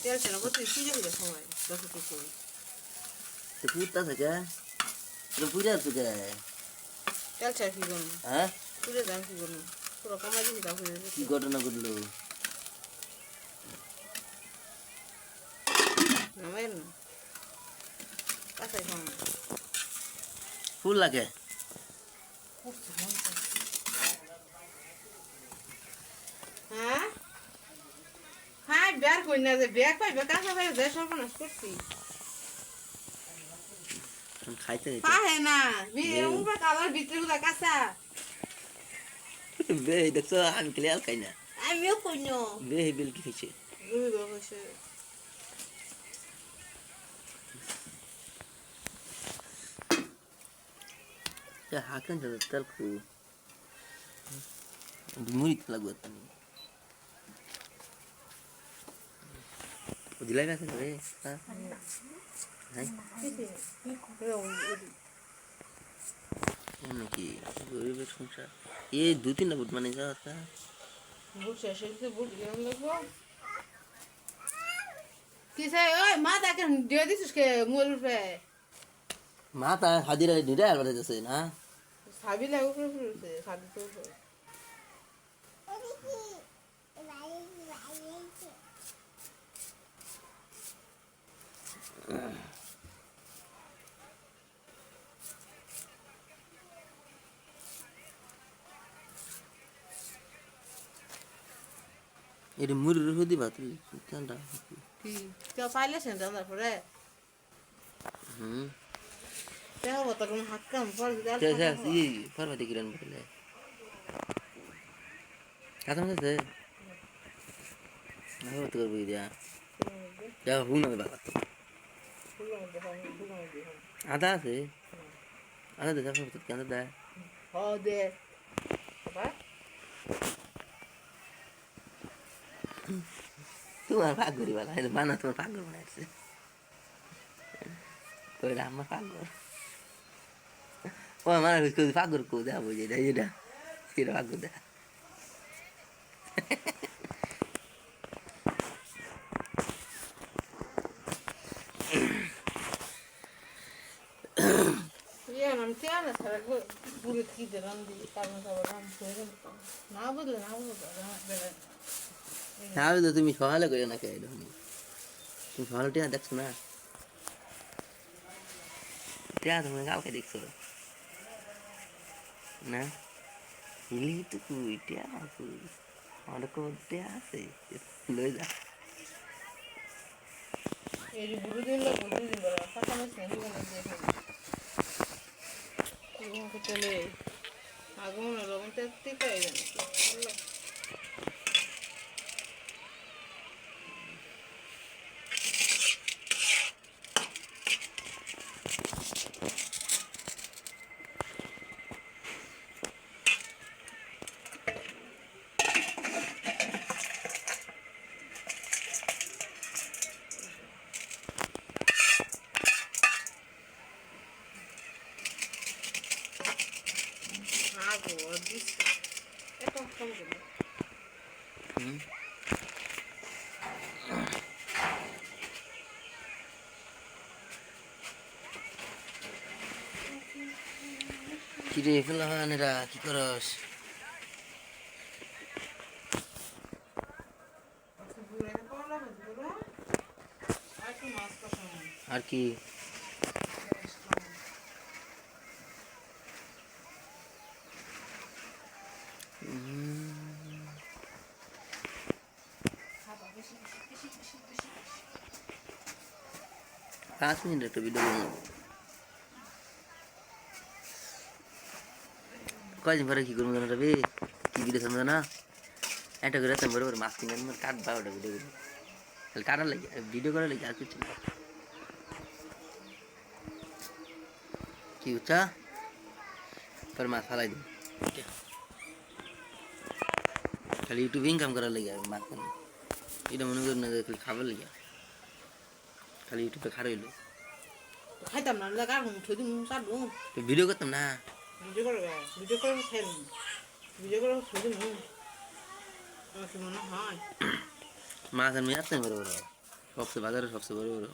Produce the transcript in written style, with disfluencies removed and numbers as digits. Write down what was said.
তেল ছেড়ে করতে সিজে দিলে সময় যতটুকু তো পুরটা থেকে তো পুরা থেকে তেল ছেড়ে কি করুন হ্যাঁ পুরে দাম কি করুন পুরো কমাই দিবি তারপরে কি ঘটনা ঘটলো নামেন না কাঁচাই খাওয়া ফুল লাগে হ্যাঁ হ্যাঁ বের কই না যে ব্যাগ পাইবে কাঁচা পাইবে যে সর্বনাশ করছি খাইতে দিতে পাহে না উনপা কালার ভিতরে গুলা কাঁচা বে দেখছো আমি ক্লিয়ার খাই না আমিও কই না বে বিল কি খাইছে রুই বাবাসে ya hakan da talku muri lagu tani dilai ba kan re ha hai নাকি গরিবের সংসার এই দু তিনটা বুট মানে যাওয়া তা বুট শেষে বুট গেম লাগবো কিসে ওই মা তাকে দিয়ে দিছিস কে মোল পে মা তা হাজিরা নিরা আর বাজে না সাবি লাগো করে ফুলছে সাবি তো এর মুড়ি রুহ দিবা তুই কেনটা কি কেউ পাইলে সেটা তারপরে তেও বতা কোন হাত কাম পর দিল যা যা ই ফরমাতে কিরান বলে কাটা মতে না হতো করবি দিয়া যা হুন না বাবা আদা আছে আদা দে যাবো তো কেন দে হ দে বাবা তোমার ভাগ করি বালা এটা বানা তোমার ভাগ করে বানাইছে ওইটা আমার ভাগ করে ও আমার ভাগ করে কো দেয়া বুঝে দেয় এটা কিরা ভাগ করে দেয়া ইয়া নাম তেনা সারা পুরো কি দেরাম দি কারণ সবার নাম ধরে না বুঝলে না বুঝলে তাহলে তো তুমি সকালে করে না খেয়ে তুমি সকালে টিয়া দেখছো না টিয়া তুমি কালকে দেখছো না ইলি তো কুই টিয়া কুই অনেক টিয়া আছে লয়ে যা এই বুড়ো দিন লোক বুড়ো দিন বলা কথা না শুনি বলা দিয়ে খাই চলে আগুন রকম তেতে কাই জানি agora disso é tão fácil কিরে ফেলানেরা কি করস আর কি পাঁচ মিনিট একটা ভিডিও বানাবো কয়দিন পরে কি করবো জানো রবি কি ভিডিও থামবে না একটা করে বরাবর মাছ কিনে কাটবা ওটা ভিডিও করবো তাহলে কাটার লাগে ভিডিও করার লাগে আর কিছু না কি উঠা পরে মাছ ফালাই দিন খালি ইউটিউবে ইনকাম করার লাগে মাছ কেন এটা মনে করি না খালি খাবার লাগে খালি ইউটিউবে খারাপ হইলো খাইতাম না লাগা মুঠো দিন সাদু ভিডিও করতাম না ভিডিও করে খেল ভিডিও করে ছবি নু আমার মনে হয় মাছ আমি আসতে বড় বড় সবচেয়ে বাজারে সবচেয়ে বড় বড়